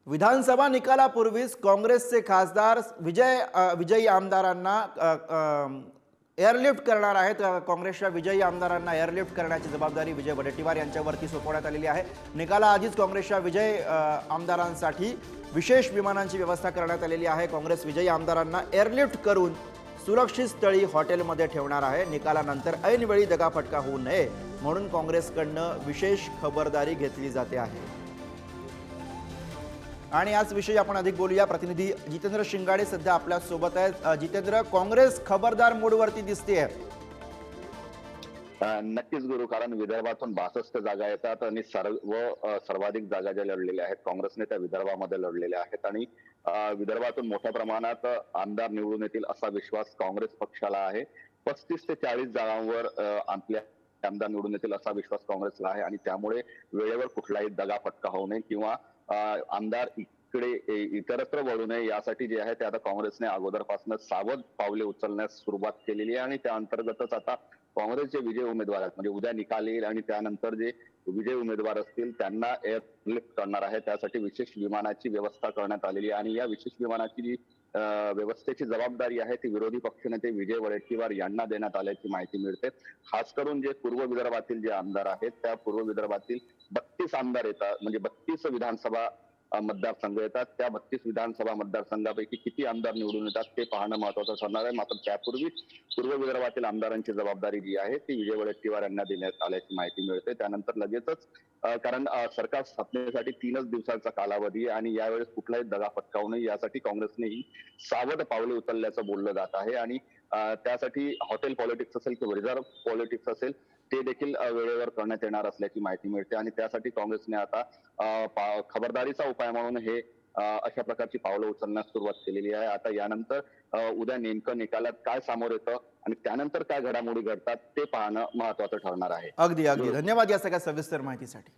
विधानसभा निकालापूर्वीच काँग्रेसचे खासदार विजयी आमदारांना एअरलिफ्ट करणार आहेत। काँग्रेसच्या विजयी आमदारांना एअरलिफ्ट करण्याची जबाबदारी विजय वडेट्टीवार यांच्यावरती सोपवण्यात आलेली आहे। निकालाआधीच काँग्रेसच्या विजयी आमदारांसाठी विशेष विमानांची व्यवस्था करण्यात आलेली आहे। काँग्रेस विजयी आमदारांना एअरलिफ्ट करून सुरक्षित स्थळी हॉटेलमध्ये ठेवणार आहे। निकालानंतर ऐनवेळी दगाफटका होऊ नये म्हणून काँग्रेसकडून विशेष खबरदारी घेतली जाते आहे। आणि आज विषयी आपण अधिक बोलूया। प्रतिनिधी जितेंद्र शिंगाडे सध्या आपल्या सोबत आहेत। जितेंद्र, काँग्रेस खबरदार मूडवरती दिसते। नक्कीच गुरु, कारण विदर्भातून 62 जागा येतात आणि सर्वाधिक जागा ज्या लढलेल्या आहेत काँग्रेसने त्या विदर्भामध्ये लढलेल्या आहेत आणि विदर्भातून मोठ्या प्रमाणात आमदार निवडून येतील असा विश्वास काँग्रेस पक्षाला आहे। 35 ते 40 जागांवर आपल्या आमदार निवडून येतील असा विश्वास काँग्रेसला आहे आणि त्यामुळे वेळेवर कुठलाही दगाफटका होऊ नये किंवा आमदार इकडे इतरत्र वळू नये यासाठी जे आहे ते आता काँग्रेसने अगोदरपासूनच सावध पावले उचलण्यास सुरुवात केलेली आहे आणि त्या अंतर्गतच आता काँग्रेसचे विजय उमेदवार आहेत, म्हणजे उद्या निकाल येईल आणि त्यानंतर जे विजय उमेदवार असतील त्यांना एअरलिफ्ट करणार आहे। त्यासाठी विशेष विमानाची व्यवस्था करण्यात आलेली आहे आणि या विशेष विमानाची जी व्यवस्थेची जबाबदारी आहे ती विरोधी पक्षनेते विजय वडेट्टीवार यांना देण्यात आल्याची माहिती मिळते। खास करून जे पूर्व विदर्भातील जे आमदार आहेत त्या पूर्व विदर्भातील 32 आमदार येतात, म्हणजे 32 विधानसभा मतदारसंघ येतात। त्या 32 विधानसभा मतदारसंघापैकी किती आमदार निवडून येतात ते पाहणं महत्वाचं ठरणार आहे। मात्र त्यापूर्वी पूर्व विदर्भातील आमदारांची जबाबदारी जी आहे ती विजय वडेट्टीवार यांना देण्यात आल्याची माहिती मिळते। त्यानंतर लगेचच कारण सरकार स्थापनेसाठी 3च दिवसाचा कालावधी आहे आणि यावेळेस कुठलाही दगा फटकावू नये यासाठी काँग्रेसने ही सावध पावले उचलल्याचं बोललं जात आहे आणि त्यासाठी हॉटेल पॉलिटिक्स असेल किंवा रिझर्व्ह पॉलिटिक्स असेल ते देखील वेळेवर करण्यात येणार असल्याची माहिती मिळते आणि त्यासाठी काँग्रेसने आता खबरदारीचा उपाय म्हणून हे अशा प्रकारची पावलं उचलण्यास सुरुवात केलेली आहे। आता यानंतर उद्या नेमकं निकालात काय समोर येतं आणि त्यानंतर काय घडामोडी घडतात ते पाहणं महत्वाचं ठरणार आहे। अगदी धन्यवाद या सगळ्या सविस्तर माहितीसाठी।